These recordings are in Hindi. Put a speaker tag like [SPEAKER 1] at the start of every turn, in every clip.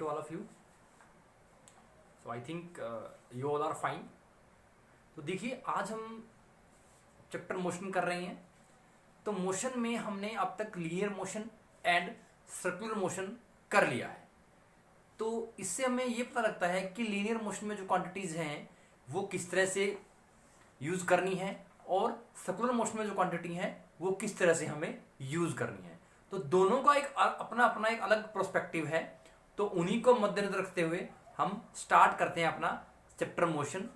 [SPEAKER 1] to all of you. So I think you all are fine. तो देखिए आज हम चैप्टर मोशन कर रहे हैं. तो मोशन में हमने अब तक linear motion and circular motion कर लिया है. तो इससे हमें ये पता लगता है कि लीनियर मोशन में जो क्वांटिटीज़ हैं वो किस तरह से यूज़ करनी है और सर्कुलर मोशन में जो क्वांटिटी हैं वो किस तरह से हमें यूज़ करनी है. तो दोनों का एक अपना अपना एक अलग प्रोस्पेक्टिव है. तो उन्हीं को मद्देनजर रखते हुए हम स्टार्ट करते हैं अपना चैप्टर मोशन.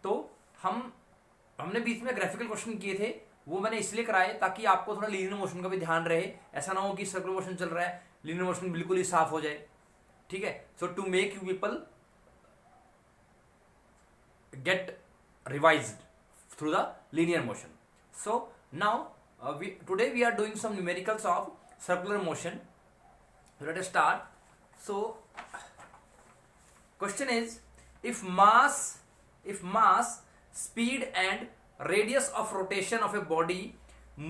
[SPEAKER 1] तो हमने बीच में ग्राफिकल क्वेश्चन किए थे, वो मैंने इसलिए कराए ताकि आपको थोड़ा लीनियर मोशन का भी ध्यान रहे. ऐसा ना हो कि सर्कुलर मोशन चल रहा है, लीनियर मोशन बिल्कुल ही साफ हो जाए. ठीक है. So to make you people get revised through the linear motion. So now today we are doing some numericals of circular motion. Let us start. So question is, if mass, speed and radius of rotation of a body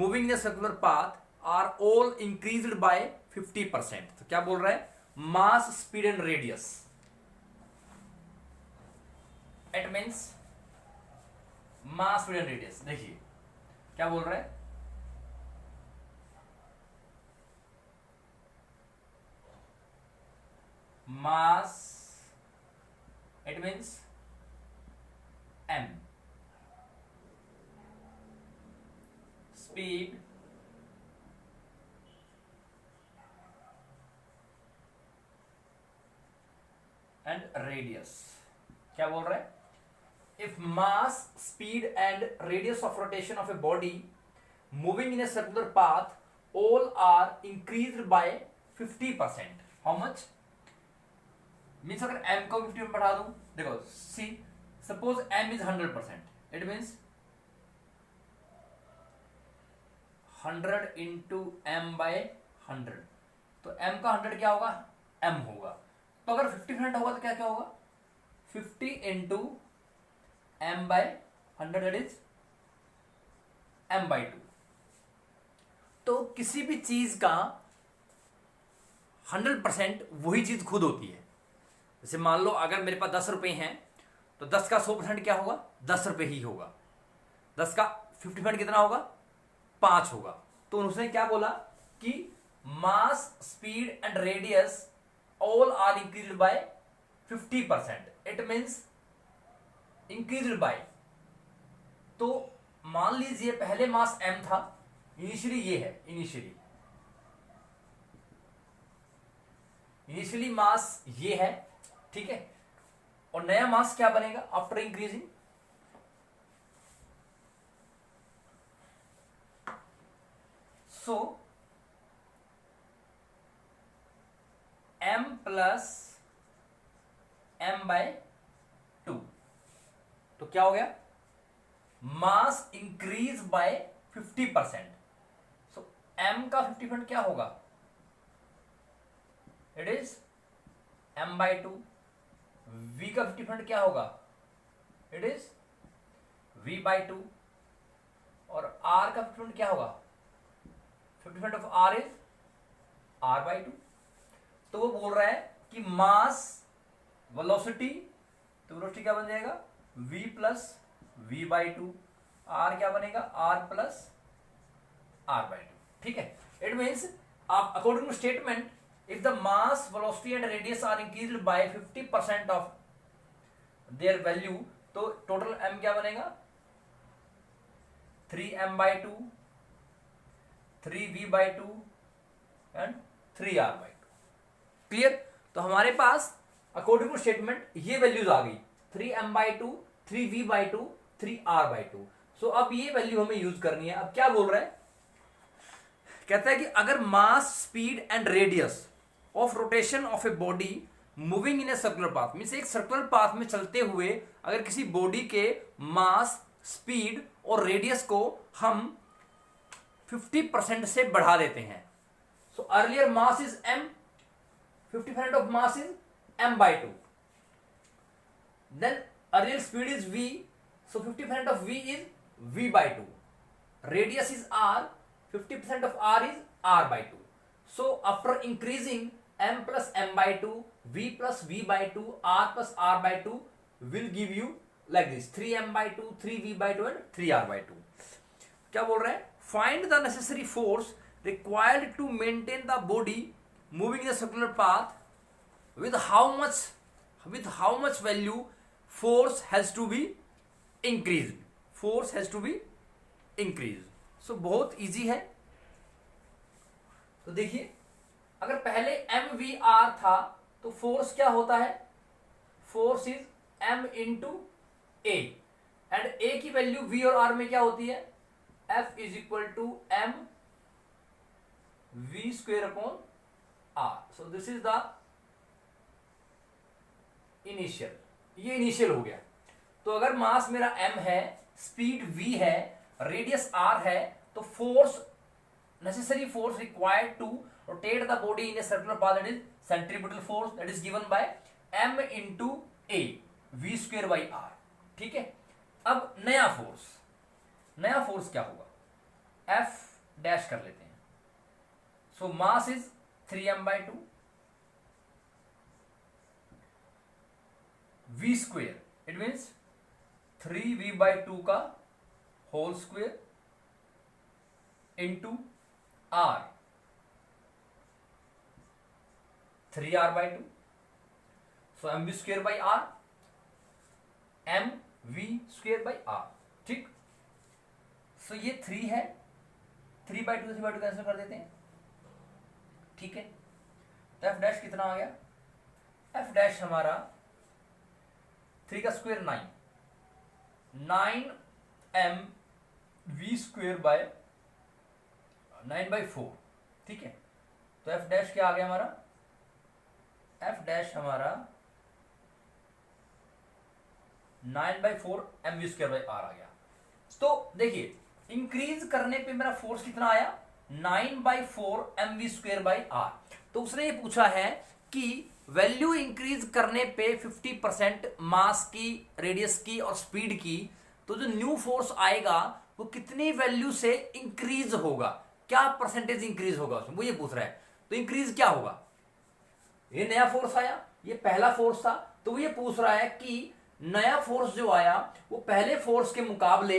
[SPEAKER 1] moving in a circular path are all increased by 50%. तो क्या बोल रहा है? mass, speed and radius. It means mass, speed and radius. देखिए क्या बोल रहा है. Mass it means m, speed and radius. क्या बोल रहा है? If mass, speed and radius of rotation of a body moving in a circular path all are increased by 50%. How much? Means अगर m को 50 में बढ़ा दूं, देखो see, suppose m is 100%. It means 100 into m by 100. तो m का 100 क्या होगा? m होगा. तो अगर 50% होगा तो क्या क्या होगा? 50 into m by 100 that is m by 2. तो किसी भी चीज का 100% वही चीज खुद होती है. जैसे मान लो अगर मेरे पास 10 रुपए हैं तो 10 का 100% क्या होगा? 10 रुपए ही होगा. 10 का 50% कितना होगा? 5 होगा. तो उसने क्या बोला कि mass, speed and radius all are increased by 50%. It means increased by. तो मान लीजिए पहले मास m था, इनिशियली ये है, इनिशियली मास ये है. ठीक है. और नया मास क्या बनेगा after increasing? So m plus m by 2. तो क्या हो गया? Mass increase by 50%. So m का 50% क्या होगा? It is m by 2. v का 50% क्या होगा? It is v by 2. और r का 50% क्या होगा? 50% of r is r by 2. तो वो बोल रहा है कि मास, वेलोसिटी, तो वेलोसिटी क्या बन जाएगा? v plus v by 2. r क्या बनेगा? r plus r by 2. ठीक है. It means according to statement, if the mass, velocity and radius are increased by 50% of their value, तो टोटल m क्या बनेगा? 3m by 2, 3v by 2 and 3r by 2. Clear. तो हमारे पास अकॉर्डिंग टू स्टेटमेंट ये वैल्यूज आ गई. 3m by 2, 3v by 2, 3r by 2. सो अब ये वैल्यू हमें यूज करनी है. अब क्या बोल रहा है? कहता है कि अगर mass, speed and radius of rotation of a body moving in a circular path, means एक सर्कुलर पाथ में चलते हुए अगर किसी बॉडी के मास, स्पीड और रेडियस को हम 50% से बढ़ा देते हैं. So earlier mass is m, 50% of mass is m by 2. Then earlier speed is v, so 50% of v is v by 2. Radius is r, 50% of r is r by 2. So after increasing m plus m by 2, v plus v by 2 r plus r by 2 will give you like this 3m by 2 3v by 2 and 3r by 2. क्या बोल रहा है? Find the necessary force required to maintain the body moving the circular path with how much value force has to be increased. So बहुत इजी है. तो देखिए, अगर पहले mvr था तो फोर्स क्या होता है? Force is m into a, and a की वैल्यू v और r में क्या होती है? F is equal to m v square upon r. So this is the initial. ये इनिशियल हो गया. तो अगर मास मेरा m है, स्पीड v है, रेडियस r है, तो force, necessary force required to rotate the body in a circular path, that is centripetal force, that is given by m into a v square by r. ठीक है. अब नया फोर्स क्या होगा? F डैश कर लेते हैं. So mass is 3m by 2 v square, it means 3v by 2 का whole square into r 3r by 2. So mv square by r, mv square by r. ठीक. सो ये 3 है, 3 by 2 कैंसिल कर देते हैं. ठीक है. तो f डैश कितना आ गया? f डैश हमारा 3 का स्क्वेयर 9 v स्क्वेयर बाय 9/4. ठीक है. तो f डैश क्या आ गया हमारा? f डैश हमारा 9/4 mv स्क्वेयर बाय r आ गया. तो देखिए, इंक्रीज करने पे मेरा फोर्स कितना आया? 9/4 mv स्क्वेयर बाई r. तो उसने ये पूछा है कि वैल्यू इंक्रीज करने पे 50% मास की, रेडियस की और स्पीड की, तो जो न्यू फोर्स आएगा वो कितनी वैल्यू से इंक्रीज होगा, क्या परसेंटेज इंक्रीज होगा उसमें, वो ये पूछ रहा है. तो इंक्रीज क्या होगा? ये नया फोर्स आया, ये पहला फोर्स था, तो वो ये पूछ रहा है कि नया फोर्स जो आया वो पहले फोर्स के मुकाबले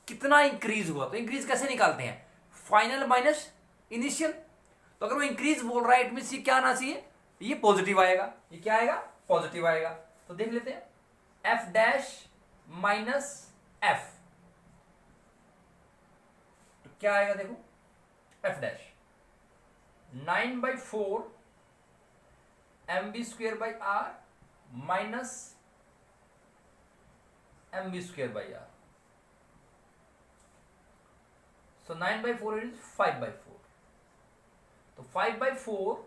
[SPEAKER 1] कितना इंक्रीज हुआ. तो इंक्रीज कैसे निकालते हैं? Final minus initial. तो अगर वो इंक्रीज बोल रहा है, इट मींस ये क्या आना चाहिए? ये पॉजिटिव आएगा. ये क्या आएगा? पॉजिटिव आएगा. तो देख लेते हैं. एफ डैश माइनस एफ, तो क्या आएगा? देखो, F dash 9/4 mv square by r minus mv square by r. So 9/4 is 5/4. So 5/4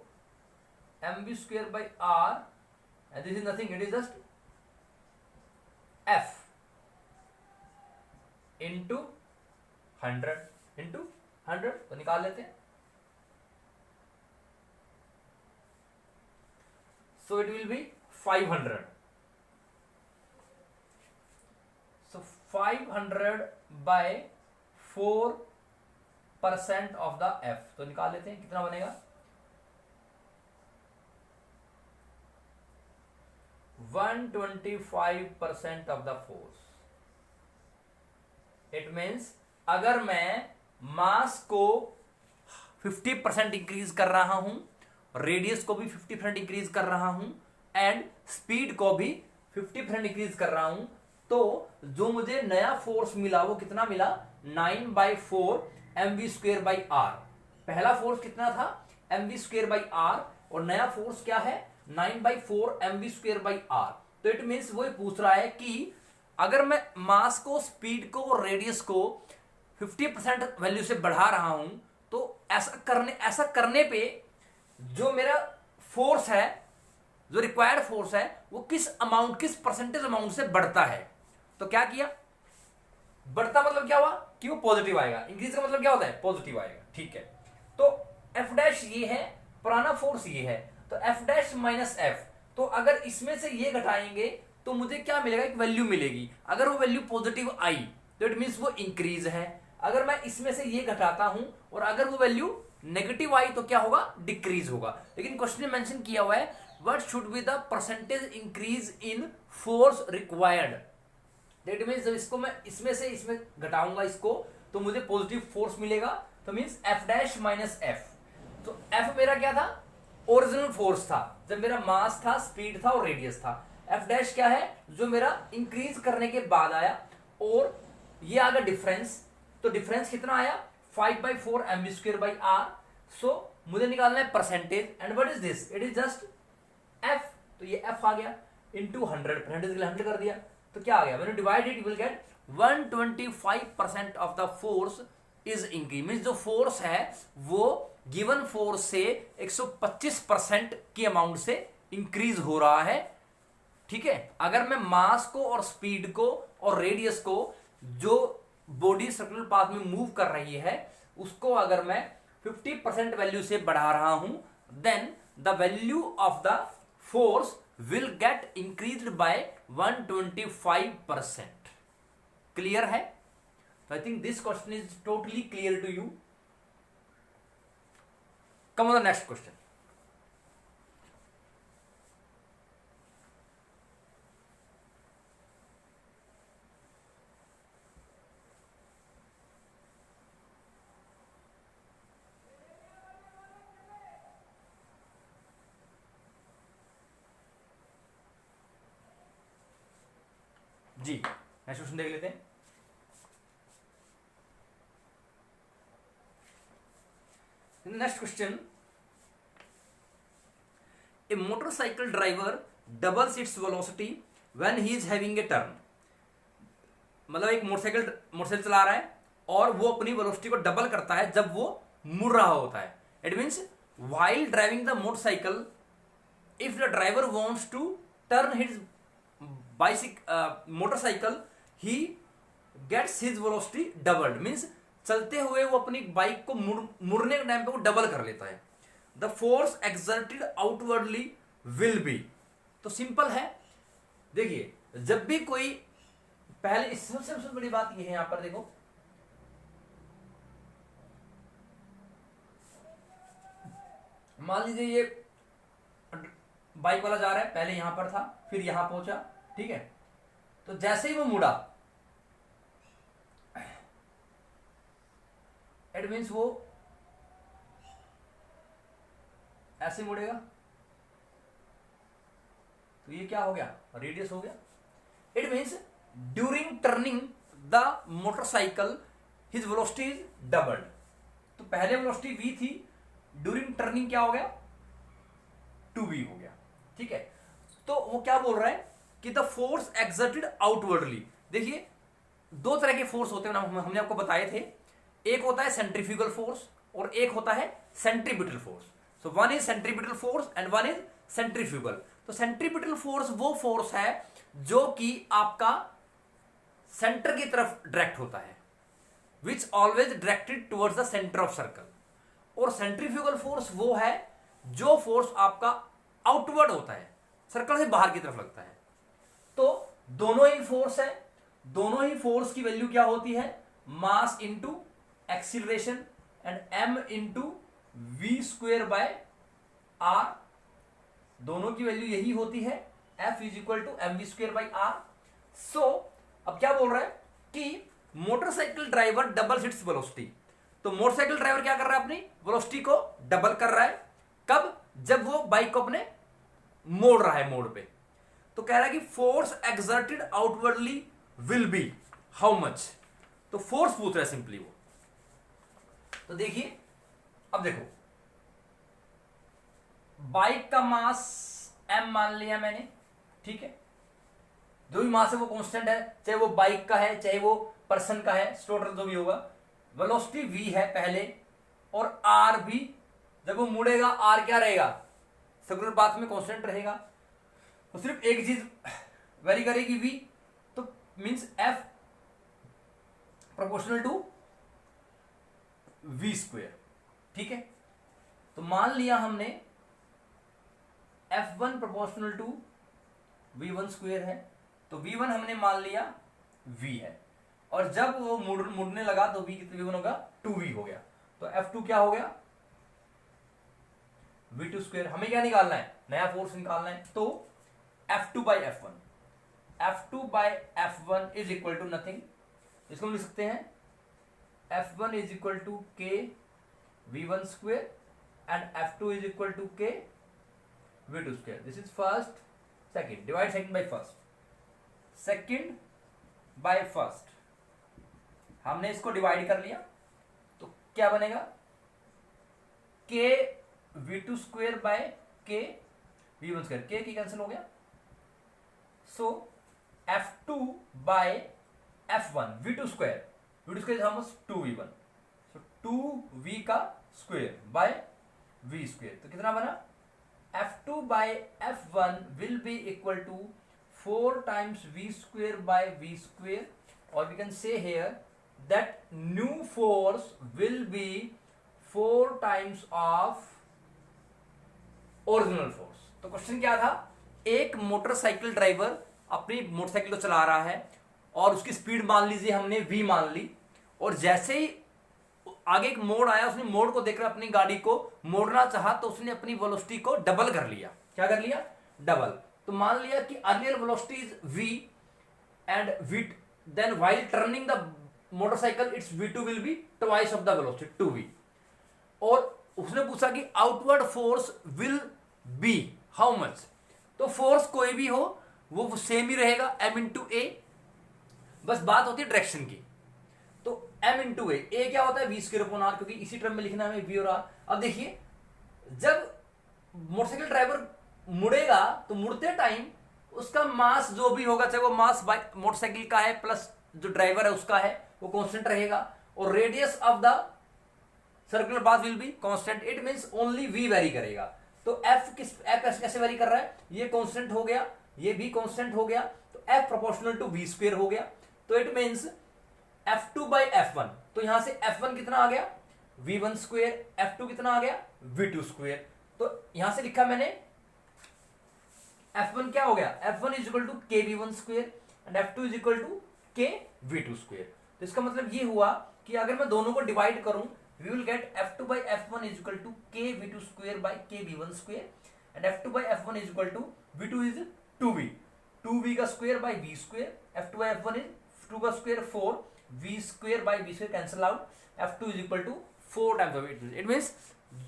[SPEAKER 1] mv square by r, and this is nothing, it is just f into 100 into 100. तो निकाल लेते हैं. So it will be 500. So 500 by 4% of the f. तो निकाल लेते हैं, कितना बनेगा? 125% of the force. It means अगर मैं मास को 50% इंक्रीज कर रहा हूं, रेडियस को भी 50% इंक्रीज कर रहा हूं, एंड स्पीड को भी 50% इंक्रीज कर रहा हूं, तो जो मुझे नया फोर्स मिला वो कितना मिला? 9/4 mv स्क्वेयर बाई r. पहला फोर्स कितना था? mv स्क्वेयर बाई r, और नया फोर्स क्या है? 9/4 mv स्क्वेयर बाई r. तो इट मीन्स वो पूछ रहा है कि अगर मैं मास को, स्पीड को और रेडियस को 50% वैल्यू से बढ़ा रहा हूं, तो ऐसा करने पे जो मेरा फोर्स है, जो रिक्वायर्ड फोर्स है, वो किस परसेंटेज अमाउंट से बढ़ता है. तो क्या किया? बढ़ता मतलब क्या हुआ? कि वो पॉजिटिव आएगा. इंक्रीज का मतलब क्या होता है? पॉजिटिव आएगा. ठीक है. तो एफ डैश ये है, पुराना फोर्स ये है, तो एफ डैश माइनस एफ. तो अगर इसमें से ये घटाएंगे तो मुझे क्या मिलेगा? एक वैल्यू मिलेगी. अगर वो वैल्यू पॉजिटिव आई तो इट मीन्स वो इंक्रीज है. अगर मैं इसमें से ये घटाता हूं और अगर वो वैल्यू नेगेटिव आई तो क्या होगा? डिक्रीज होगा. लेकिन क्वेश्चन में मेंशन किया हुआ है what should be the percentage increase in force required. That means जब इसको मैं इसमें से इसमें घटाऊंगा इसको तो मुझे पॉजिटिव फोर्स मिलेगा, तो means F dash minus F. तो एफ मेरा क्या था, ओरिजिनल फोर्स था जब मेरा मास था, स्पीड था और रेडियस था। एफ डैश क्या है, जो मेरा इंक्रीज करने के बाद आया, और ये आ गया डिफरेंस। तो डिफरेंस कितना आया, 5/4 mv²/r। सो मुझे निकालना है percentage, and what is this, it is just F. तो ये एफ आ गया इंटू 100, परसेंटेज के लिए 100 कर दिया, तो क्या आ गया, when you divide it you will get 125% of the force is increase. Means जो फोर्स है वो गिवन फोर्स से 125% की अमाउंट से इंक्रीज हो रहा है। ठीक है, अगर मैं मास को और स्पीड को और रेडियस को, जो बॉडी सर्कुलर पाथ में मूव कर रही है, उसको अगर मैं 50% वैल्यू से बढ़ा रहा हूं, then the value of the force will get increased by 125%। Clear है? तो I think this question is totally clear to you. Come on the next question. जी नेक्स्ट क्वेश्चन देख लेते हैं। Next question, a motorcycle driver doubles its velocity when he is having a turn. मतलब एक मोटरसाइकिल चला रहा है और वो अपनी वेलोसिटी को डबल करता है जब वो मुड़ रहा होता है। It means while driving the motorcycle, if the driver wants to turn his motorcycle, he gets his velocity doubled. Means चलते हुए वो अपनी बाइक को मुड़ने के टाइम पे वो डबल कर लेता है। The force exerted outwardly will be. तो सिंपल है, देखिए जब भी कोई, पहले सबसे बड़ी बात ये है, यहां पर देखो, मान लीजिए ये बाइक वाला जा रहा है, पहले यहां पर था, फिर यहां पहुंचा, ठीक है, तो जैसे ही वो मुड़ा, इट मीन्स वो ऐसे मुड़ेगा, तो ये क्या हो गया, रेडियस हो गया। It means during turning the motorcycle his velocity is doubled. तो पहले वेलोसिटी v थी, ड्यूरिंग टर्निंग क्या हो गया, 2v हो गया। ठीक है, तो वो क्या बोल रहा है कि द फोर्स एक्सर्टेड आउटवर्डली। देखिए दो तरह के फोर्स होते हैं, हमने आपको बताए थे। एक होता है सेंट्रीफ्यूगल फोर्स और एक होता है centripetal force. So one is centripetal force and one is centrifugal. तो सेंट्रीपिटल फोर्स वो फोर्स है जो कि आपका सेंटर की तरफ डायरेक्ट होता है, which always directed towards the centre of circle. और सेंट्रीफ्यूगल फोर्स वो है जो फोर्स आपका आउटवर्ड होता है, सर्कल से बाहर की तरफ लगता है। तो दोनों ही फोर्स है, दोनों ही फोर्स की वैल्यू क्या होती है, mass into acceleration, and m into v²/r। दोनों की वैल्यू यही होती है, F is equal to mv²/r। So अब क्या बोल रहा है कि motorcycle driver double its velocity. तो मोटरसाइकिल ड्राइवर क्या कर रहा है, अपनी वेलोसिटी को डबल कर रहा है। कब, जब वो बाइक को अपने मोड़ रहा है, मोड़ पे। तो कह रहा है कि force exerted outwardly will be how much. तो फोर्स पूछ रहा है सिंपली वो। तो देखिए, अब देखो, बाइक का मास m मान लिया मैंने, ठीक है, जो भी मास है वो कांस्टेंट है, चाहे वो बाइक का है चाहे वो पर्सन का है, टोटल जो भी होगा। वेलोसिटी v है पहले, और r भी, जब वो मुड़ेगा r क्या रहेगा, सर्कुलर पाथ में कांस्टेंट रहेगा। तो सिर्फ एक चीज वेरी करेगी v, तो means f proportional to v²। ठीक है, तो मान लिया हमने F1 प्रोपोर्शनल टू v1² है, तो v1 हमने मान लिया v है, और जब वो मुड़ने लगा तो v1 होगा 2v हो गया। तो F2 क्या हो गया, v2 स्क्वायर। हमें क्या निकालना है, नया फोर्स निकालना है। तो F2 by F1, F2 by F1 is equal to nothing, इसको हम लिख सकते हैं F1 is equal to K V1 square and F2 is equal to K V2 square. This is first, second, divide second by first, second by first. हमने इसको डिवाइड कर लिया तो क्या बनेगा, के V2 स्क्वायर बाय के V1 स्क्वायर, के की कैंसिल हो गया। So F2 by F1 V2 square, V2 square how much 2V1, so 2V का स्क्वायर बाय V स्क्वायर। तो कितना बना, F2 by F1 will be equal to 4 times V square by V square, or we can say here that new force will be 4 times of original force। तो क्वेश्चन क्या था, एक मोटरसाइकिल ड्राइवर अपनी मोटरसाइकिल को चला रहा है और उसकी स्पीड मान लीजिए हमने V मान ली, और जैसे ही आगे एक मोड़ आया, उसने मोड़ को देखकर अपनी गाड़ी को मोड़ना चाहा तो उसने अपनी वेलोसिटी को डबल कर लिया। क्या कर लिया, डबल। तो मान लिया कि earlier velocity is v and v, then while turning the motorcycle its v2 will be twice of the velocity 2v। और उसने पूछा कि outward force will be how much. तो फोर्स कोई भी हो वो सेम ही रहेगा, m इंटू ए, बस बात होती है डायरेक्शन की। तो m इंटू ए क्या होता है, v स्क्वायर अपॉन आर, क्योंकि इसी टर्म में लिखना है हमें v और r। अब देखिए जब मोटरसाइकिल ड्राइवर मुड़ेगा तो मुड़ते टाइम उसका मास जो भी होगा, चाहे वो मास मोटरसाइकिल का है प्लस जो ड्राइवर है उसका है, वो कांस्टेंट रहेगा, और radius of the circular path will be constant. It means only v very करेगा। तो f कैसे वेरी कर रहा है, ये कांस्टेंट हो गया, ये भी कांस्टेंट हो गया, तो f proportional to v square हो गया। तो it means F2 by F1, तो यहां से F1 कितना आ गया, V1 स्क्वायर, F2 कितना आ गया, V2 स्क्वायर। तो यहां से लिखा मैंने F1 क्या हो गया, F1 is equal to K V1 square and F2 is equal to K V2 square. तो इसका मतलब ये हुआ कि अगर मैं दोनों को डिवाइड करूं, we will get F2 by F1 is equal to K V2 square by K V1 square and F2 by F1 is equal to V2 is 2V, 2V का स्क्वायर by V square, F2 by F1 is 2 का square 4, V square by V square cancel out, F2 is equal to 4 times of it. It means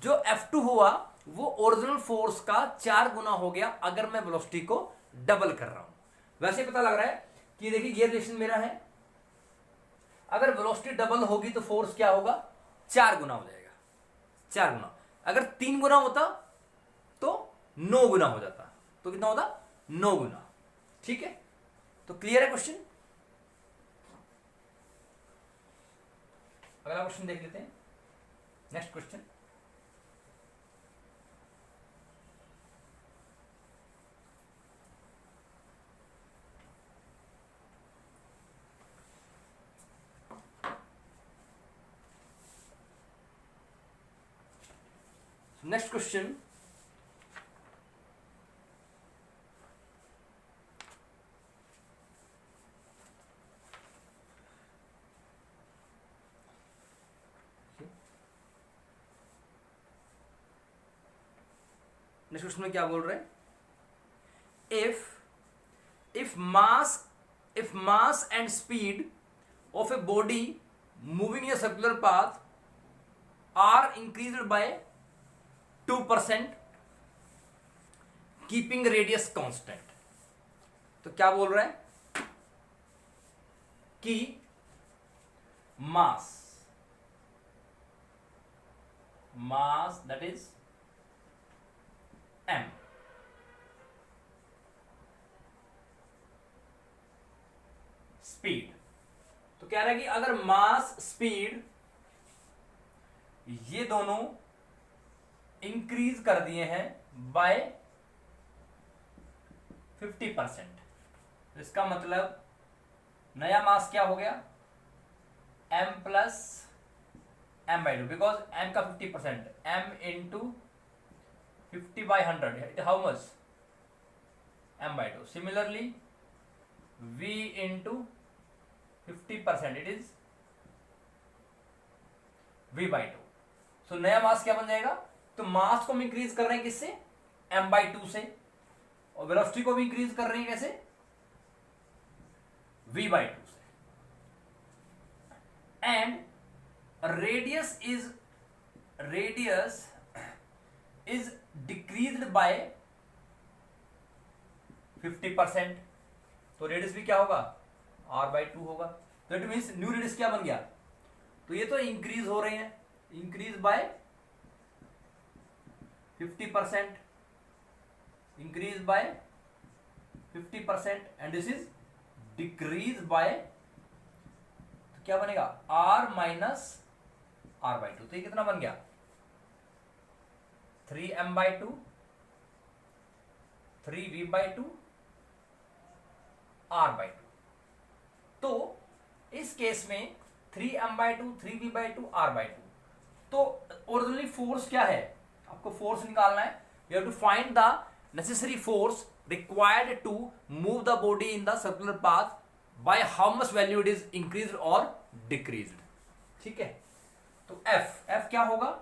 [SPEAKER 1] जो F2 हुआ वो ओरिजिनल फोर्स का 4 गुना हो गया अगर मैं वेलोसिटी को डबल कर रहा हूं। वैसे पता लग रहा है कि देखिए ये रिलेशन मेरा है, अगर वेलोसिटी डबल होगी तो फोर्स क्या होगा, 4 गुना हो जाएगा, 4 गुना। अगर 3 गुना होता तो 9 गुना हो जाता, तो कितना होता, 9 गुना। ठीक है, तो क्लियर है क्वेश्चन। अगला क्वेश्चन देख लेते हैं, next question. Next question, next question में क्या बोल रहे हैं, if mass and speed of a body moving in a circular path are increased by 2% keeping radius constant। तो क्या बोल रहा है कि mass that is m speed, तो कह रहा है कि अगर मास स्पीड ये दोनों इंक्रीज कर दिए हैं बाय 50%, इसका मतलब नया मास क्या हो गया, m plus m by 2, because m का 50%, m into 50 by 100, it how much, m by 2। Similarly v into 50%, it is v by 2। so नया मास क्या बन जाएगा, तो मास को हम इंक्रीज कर रहे हैं किससे, m/2 से, और वेलोसिटी को भी इंक्रीज कर रहे हैं कैसे, v/2 से। And radius is decreased bye 50%। तो रेडियस भी क्या होगा, r/2 होगा। तो इट मीन्स न्यू रेडियस क्या बन गया, तो ये तो इंक्रीज हो रहे हैं, increase by 50%, increase by 50%, and this is decrease by, तो क्या बनेगा, r माइनस r/2। तो ये कितना बन गया, 3m/2, 3v/2, r/2। तो इस केस में 3m/2, 3v/2, r/2। तो ओरिजिनली फोर्स क्या है, आपको फोर्स निकालना है। You have to find the necessary force required to move the body in the circular path by how much value it is increased और डिक्रीज्ड। ठीक है, तो F क्या होगा,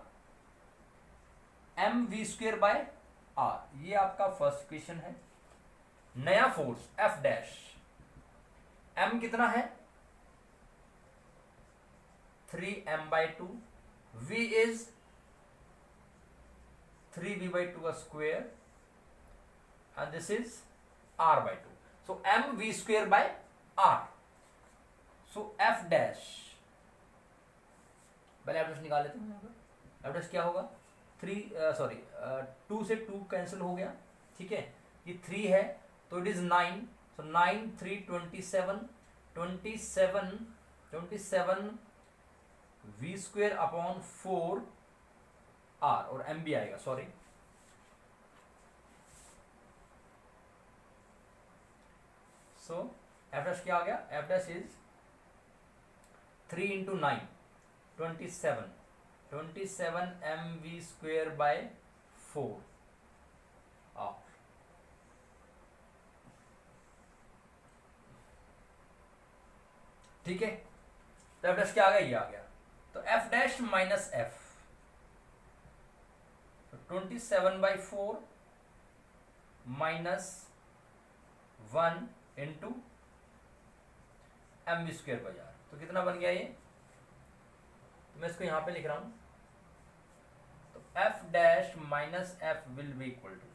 [SPEAKER 1] mv²/r। ये आपका फर्स्ट इक्वेशन है। नया फोर्स F', m कितना है, 3m/2, v इज 3v/2 का square, and this is r/2. So mv²/r. So F', पहले F' निकाल लेते हैं। F' क्या होगा, 2 से 2 कैंसिल हो गया। ठीक है, ये 3 है तो it is 9, so 9 3 27 v²/4 r, और m भी आएगा, सॉरी। सो F' क्या आ गया, F' इज 3 × 9 27 mv²/4 r। ठीक है, तो F' क्या आ गया, ये आ गया। तो F' minus F, 27/4 minus 1 into mv²/r। तो कितना बन गया ये, तो मैं इसको यहां पे लिख रहा हूं। तो F' minus F will be equal to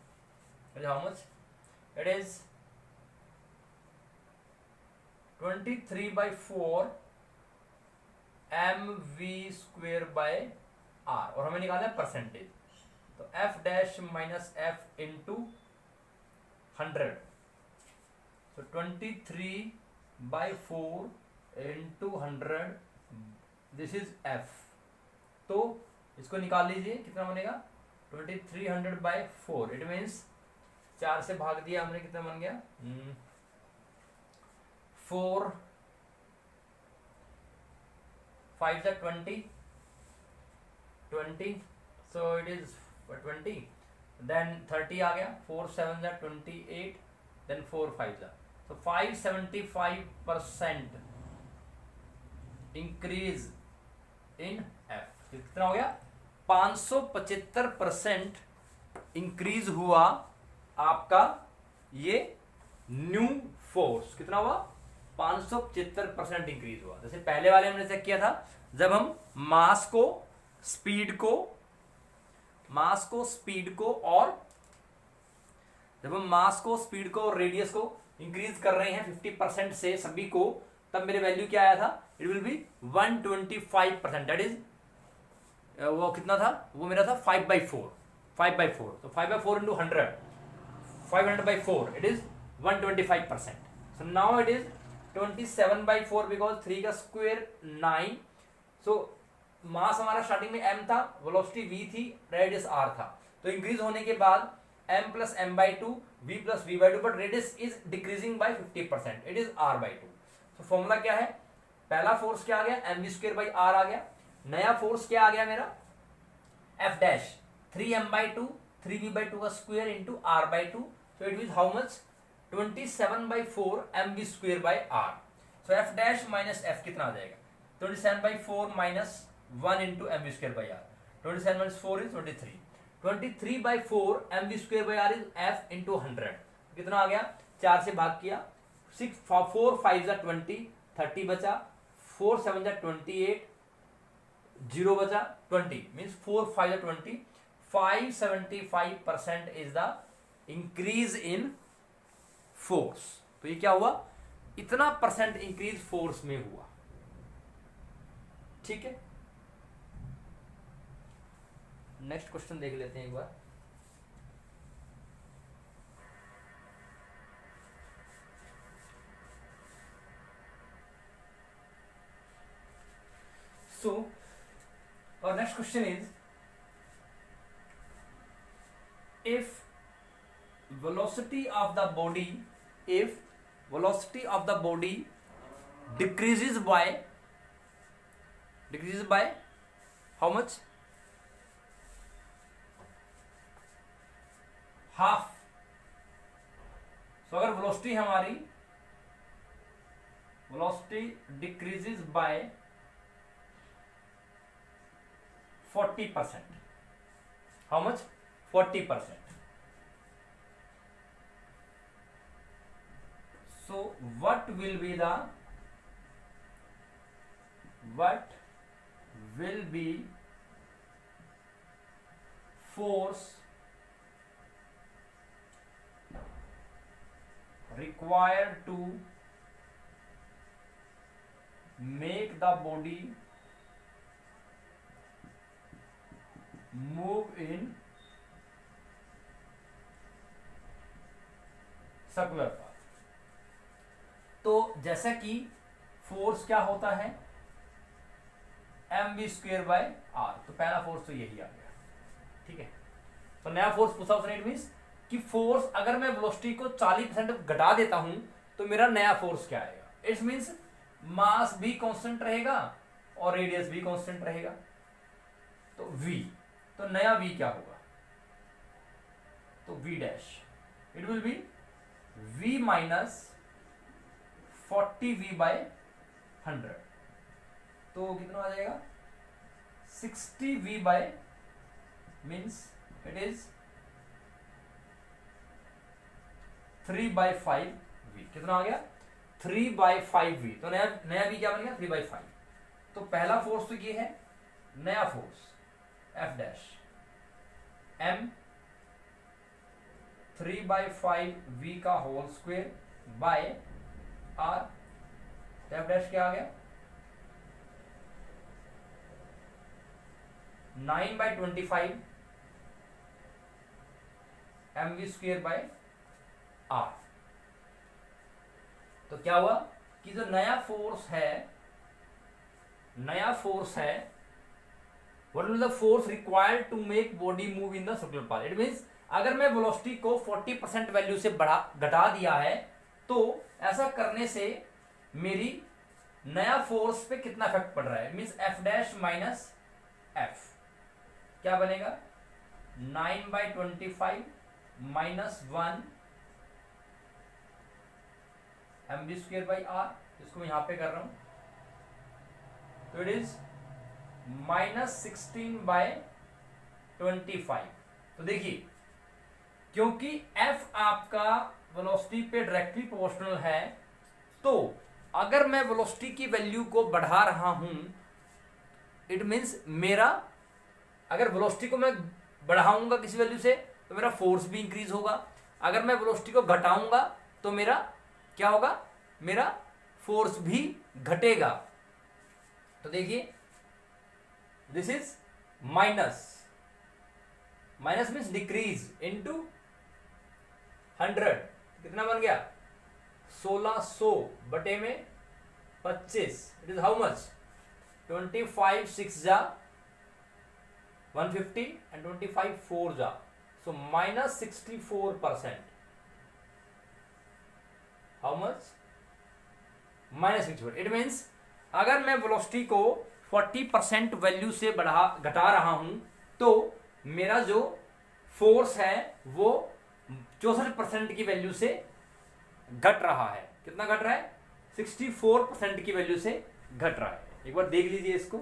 [SPEAKER 1] how much, it is 23/4 mv²/r, और हमें निकालना है परसेंटेज। तो F' माइनस F इंटू 100, तो 23/4 इंटू 100, दिस इज F। तो इसको निकाल लीजिए, कितना बनेगा, 2300/4। इट मीन्स 4 से भाग दिया हमने, कितना बन गया, 4 5 is 20, so it is 20, then 30 आ गया, 4 7 is 28, then 4 5 is, so 575% increase in F। कितना हो गया, 575% इंक्रीज हुआ आपका ये न्यू फोर्स। कितना हुआ, 575% इंक्रीज हुआ। जैसे पहले वाले हमने चेक किया था, जब हम मास को स्पीड को और रेडियस को इंक्रीज कर रहे हैं 50% से सभी को, तब मेरे वैल्यू क्या आया था, it will be 125%। That is वो कितना था, वो मेरा था 5/4। तो 5/4 into 100, 500/4, it is 125%। So now it is 27/4 because 3 का स्क्वायर 9। सो मास हमारा स्टार्टिंग में m था, वेलोसिटी v थी, रेडियस r था। तो इंक्रीज होने के बाद m + m/2, v + v/2, but radius is decreasing by 50%, it is r/2। तो फॉर्मूला क्या है, पहला फोर्स क्या आ गया, mv²/r आ गया। नया फोर्स क्या आ गया मेरा, F', 3m/2, 3v/2 का square into r/2। So it means how much, 27/4 mv²/r। So F' minus F कितना आ जाएगा, 27/4 minus 1 into mv²/r। 27 - 4 is 23, 23/4 mv²/r is f into 100। कितना आ गया, 4 से भाग किया, 4 5 जा 20, 30 बचा, 4 7 जा 28, 0 बचा 20, मीन्स 4 5 जा 20, 575% is the increase in force. तो ये क्या हुआ, इतना परसेंट इंक्रीज फोर्स में हुआ। ठीक है, नेक्स्ट क्वेश्चन देख लेते हैं एक बार। So our next question is, if velocity of the body decreases by how much, half. तो अगर वेलोसिटी हमारी decreases by 40%, how much, 40%। So what will be force required to make the body move in circular path. तो जैसा कि फोर्स क्या होता है, mv²/r, तो पहला फोर्स तो यही आ गया। ठीक है, तो नया फोर्स पूछा उसने, इट मींस कि फोर्स अगर मैं वेलोसिटी को 40% घटा देता हूं तो मेरा नया फोर्स क्या आएगा। इट्स मींस मास भी कांस्टेंट रहेगा और रेडियस भी कांस्टेंट रहेगा, तो v, तो नया v क्या होगा, तो v dash, it will be v minus 40v/100, तो कितना आ जाएगा, 60v means it is 3/5v। कितना आ गया, 3/5v। तो नया v क्या बन गया, 3/5। तो पहला फोर्स तो ये है, नया force f dash m 3/5v का whole square by r, f dash क्या आ गया, 9/25 mv²/r। तो क्या हुआ कि जो नया फोर्स है what is the force required to make body move in the circular path. It means अगर मैं वेलोसिटी को 40% वैल्यू से घटा दिया है तो ऐसा करने से मेरी नया फोर्स पे कितना इफेक्ट पड़ रहा है, means F dash minus F क्या बनेगा, 9/25 माइनस 1 mv²/r, इसको मैं यहां पे कर रहा हूं, तो इट इज -16/25। तो देखिए क्योंकि f आपका वेलोसिटी पे डायरेक्टली प्रोपोर्शनल है, तो अगर मैं वेलोसिटी की वैल्यू को बढ़ा रहा हूं, इट मींस मेरा, अगर वेलोसिटी को मैं बढ़ाऊंगा किसी वैल्यू से तो मेरा फोर्स भी इंक्रीज होगा, अगर मैं वेलोसिटी को घटाऊंगा तो मेरा क्या होगा, मेरा फोर्स भी घटेगा। तो देखिए this is minus means decrease into 100, कितना बन गया, 1600 बटे में 25, इट इज हाउ मच, 25 6 जा 150 एंड 25 4 जा, सो -64%, हाउ मच, -64। इट मीन्स अगर मैं वेलोसिटी को 40% वैल्यू से घटा रहा हूं तो मेरा जो फोर्स है वो 64% की वैल्यू से घट रहा है। कितना घट रहा है, 64% की वैल्यू से घट रहा है। एक बार देख लीजिए इसको,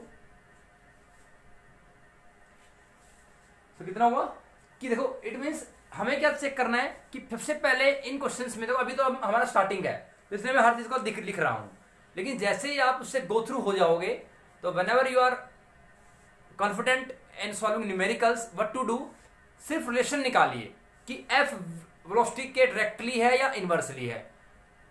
[SPEAKER 1] तो कितना हुआ, कि देखो इट मीन्स हमें क्या चेक करना है कि सबसे पहले इन क्वेश्चंस में, देखो अभी तो हमारा स्टार्टिंग है तो इसलिए मैं हर चीज को लिख रहा हूं, लेकिन जैसे ही आप उससे गो थ्रू हो जाओगे तो whenever you are confident in solving numericals, what to do, सिर्फ रिलेशन निकालिए कि एफ वेलोसिटी के डायरेक्टली है या इनवर्सली है,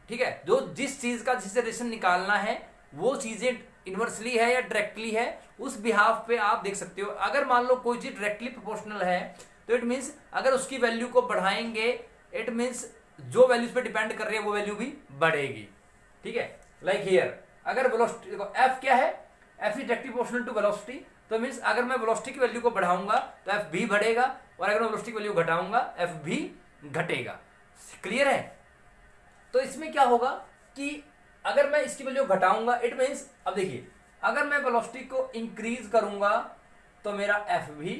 [SPEAKER 1] ठीक है। जो जिस चीज का जिससे रिलेशन निकालना है वो चीजें इनवर्सली है या डायरेक्टली है, उस बिहाफ पे आप देख सकते हो। अगर मान लो कोई चीज डायरेक्टली प्रोपोर्शनल है तो इट मीन्स अगर उसकी वैल्यू को बढ़ाएंगे, इट मीन्स जो वैल्यूज पे डिपेंड कर रही है वो वैल्यू भी बढ़ेगी, ठीक है। लाइक हियर अगर वेलोसिटी, देखो एफ क्या है, F is directly proportional to velocity, तो मीन्स अगर मैं वेलोसिटी की वैल्यू को बढ़ाऊंगा तो एफ भी बढ़ेगा, और अगर मैं वेलोसिटी की वैल्यू घटाऊंगा एफ भी घटेगा। क्लियर है। तो इसमें क्या होगा कि अगर मैं इसकी वैल्यू घटाऊंगा, इट मीन्स अब देखिए अगर मैं वेलोसिटी को इंक्रीज करूंगा तो मेरा एफ भी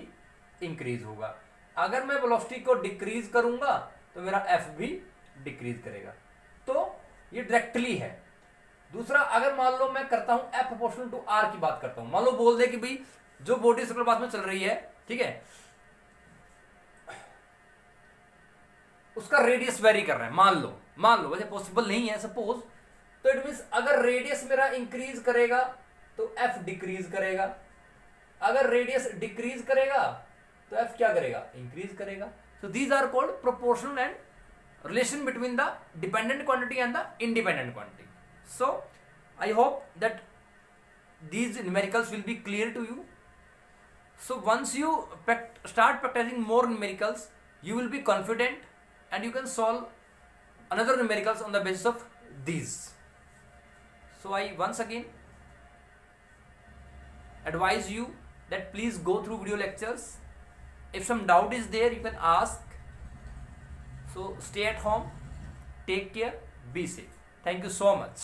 [SPEAKER 1] इंक्रीज होगा, अगर मैं वेलोसिटी को डिक्रीज करूंगा तो मेरा एफ भी डिक्रीज करेगा। तो ये डायरेक्टली है। दूसरा, अगर मान लो मैं करता हूं एफ प्रोपोर्शनल टू आर की बात करता हूं, मान लो बोल दे कि भाई जो बॉडी सर्कुलर पाथ में चल रही है, ठीक है, उसका रेडियस वेरी कर रहा है, मान लो वैसे पॉसिबल नहीं है सपोज, तो इट मीन्स अगर रेडियस मेरा इंक्रीज करेगा तो एफ डिक्रीज करेगा, अगर रेडियस डिक्रीज करेगा तो एफ क्या करेगा, इंक्रीज करेगा। So these are called proportional and relation between the dependent quantity and the independent quantity. So I hope that these numericals will be clear to you. So once you start practicing more numericals, you will be confident and you can solve another numericals on the basis of these. So I once again advise you that please go through video lectures. If some doubt is there, you can ask. So stay at home, take care, be safe. Thank you so much.